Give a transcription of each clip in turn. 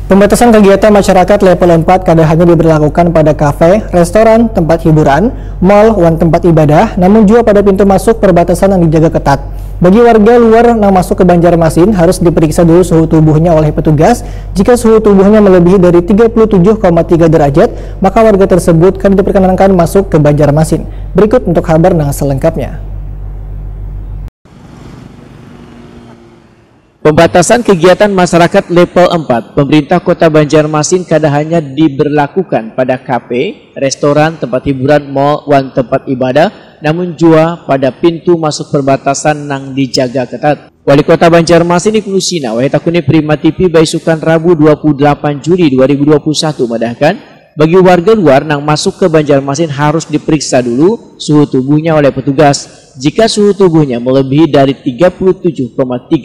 Pembatasan kegiatan masyarakat level 4 kada hanya diberlakukan pada kafe, restoran, tempat hiburan, mal, wan tempat ibadah, namun juga pada pintu masuk perbatasan yang dijaga ketat. Bagi warga luar yang masuk ke Banjarmasin harus diperiksa dulu suhu tubuhnya oleh petugas. Jika suhu tubuhnya melebihi dari 37,3 derajat, maka warga tersebut akan diperkenankan masuk ke Banjarmasin. Berikut untuk kabar yang selengkapnya. Pembatasan kegiatan masyarakat level 4, pemerintah Kota Banjarmasin kada hanya diberlakukan pada kafe, restoran, tempat hiburan, mal, wan tempat ibadah, namun juga pada pintu masuk perbatasan yang dijaga ketat. Wali Kota Banjarmasin Ibnu Sina wahitakuni Prima TV Baisukan Rabu 28 Juli 2021 madahkan bagi warga luar yang masuk ke Banjarmasin harus diperiksa dulu suhu tubuhnya oleh petugas. Jika suhu tubuhnya melebihi dari 37,3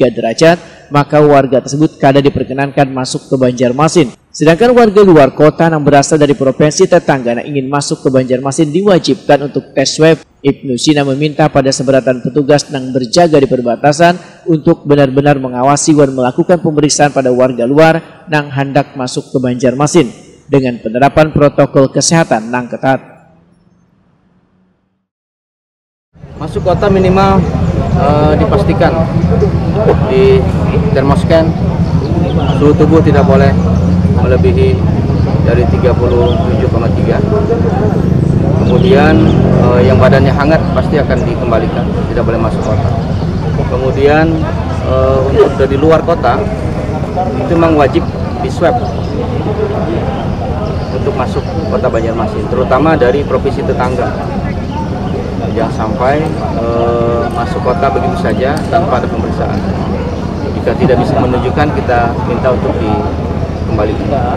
derajat, maka warga tersebut kada diperkenankan masuk ke Banjarmasin. Sedangkan warga luar kota yang berasal dari provinsi tetangga yang ingin masuk ke Banjarmasin diwajibkan untuk tes swab. Ibnu Sina meminta pada seberatan petugas yang berjaga di perbatasan untuk benar-benar mengawasi dan melakukan pemeriksaan pada warga luar yang hendak masuk ke Banjarmasin dengan penerapan protokol kesehatan yang ketat. Masuk kota minimal dipastikan di termoscan, suhu tubuh tidak boleh melebihi dari 37,3. Kemudian yang badannya hangat pasti akan dikembalikan, tidak boleh masuk kota. Kemudian untuk dari luar kota itu memang wajib di swab untuk masuk kota Banjarmasin, terutama dari provinsi tetangga. Jangan sampai masuk kota begitu saja tanpa ada pemeriksaan. Jika tidak bisa menunjukkan, kita minta untuk dikembalikan.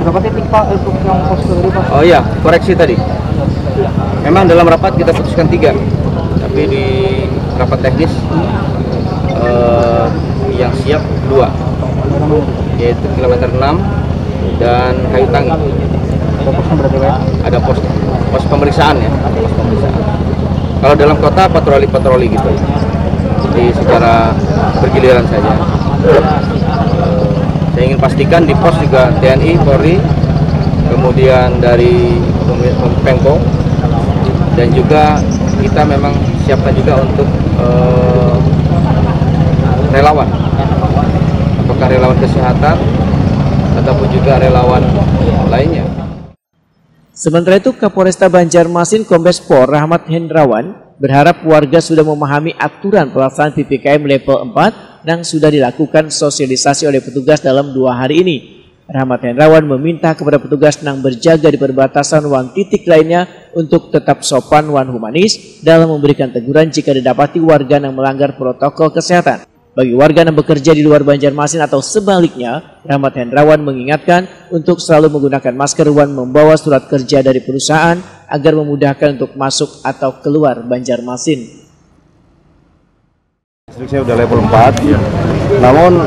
Berapa titik Pak untuk yang pos tadi Pak? Oh iya, koreksi tadi. Memang dalam rapat kita putuskan 3, tapi di rapat teknis yang siap 2, yaitu kilometer 6 dan Kayu Tangi. Ada posnya berarti Pak? Ada pos pemeriksaan ya, pos pemeriksaan. Kalau dalam kota patroli gitu, jadi secara bergiliran saja. Saya ingin pastikan di pos juga TNI, Polri, kemudian dari Pemko, dan juga kita memang siapkan juga untuk relawan, apakah relawan kesehatan ataupun juga relawan lainnya. Sementara itu, Kapolresta Banjarmasin Kombes Pol Rahmat Hendrawan berharap warga sudah memahami aturan pelaksanaan PPKM level 4 yang sudah dilakukan sosialisasi oleh petugas dalam 2 hari ini. Rahmat Hendrawan meminta kepada petugas yang berjaga di perbatasan wan titik lainnya untuk tetap sopan wan humanis dalam memberikan teguran jika didapati warga yang melanggar protokol kesehatan. Bagi warga yang bekerja di luar Banjarmasin atau sebaliknya, Rahmat Hendrawan mengingatkan untuk selalu menggunakan masker dan membawa surat kerja dari perusahaan agar memudahkan untuk masuk atau keluar Banjarmasin. Saya udah level 4, namun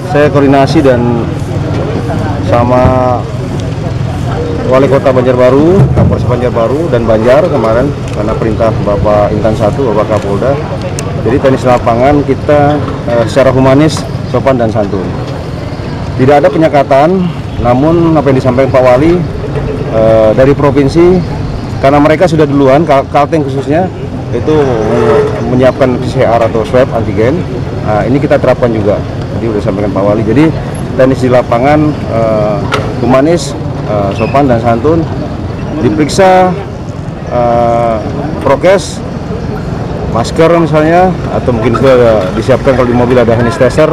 saya koordinasi dan sama Wali Kota Banjarbaru, Kapolres Banjarbaru dan Banjar kemarin karena perintah Bapak Intan 1, Bapak Kapolda. Jadi teknis lapangan kita secara humanis, sopan dan santun. Tidak ada penyekatan, namun apa yang disampaikan Pak Wali dari provinsi, karena mereka sudah duluan, Kalteng khususnya, itu menyiapkan PCR atau swab antigen. Nah, ini kita terapkan juga. Jadi sudah disampaikan Pak Wali. Jadi teknis di lapangan humanis, sopan dan santun, diperiksa prokes, masker misalnya, atau mungkin sudah disiapkan kalau di mobil ada hand sanitizer.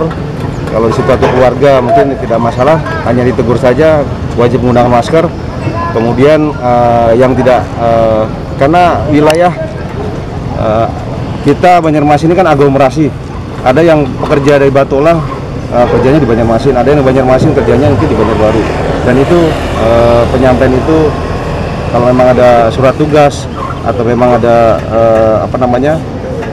Kalau di situ ada keluarga mungkin tidak masalah, hanya ditegur saja, wajib menggunakan masker. Kemudian yang tidak, karena wilayah kita Banjarmasin ini kan aglomerasi, ada yang pekerja dari Batolah kerjanya di Banjarmasin, ada yang di Banjarmasin kerjanya mungkin di Banjarbaru, dan itu penyampaian itu kalau memang ada surat tugas atau memang ada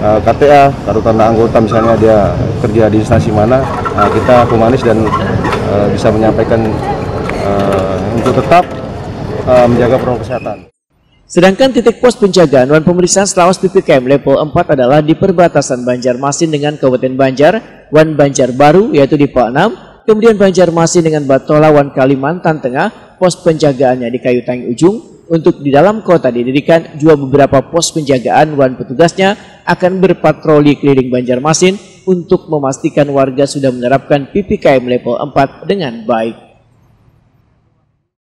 KTA, kartu tanda anggota misalnya dia kerja di instansi mana, kita humanis dan bisa menyampaikan untuk tetap menjaga protokol kesehatan. Sedangkan titik pos penjagaan dan pemeriksaan selawas PPKM level 4 adalah di perbatasan Banjarmasin dengan Kabupaten Banjar, wan Banjarbaru yaitu di Pol 6, Kemudian Banjarmasin dengan Batolawan Kalimantan Tengah, pos penjagaannya di Kayu Tangi Ujung. Untuk di dalam kota didirikan juga beberapa pos penjagaan dan petugasnya akan berpatroli keliling Banjarmasin untuk memastikan warga sudah menerapkan PPKM level 4 dengan baik.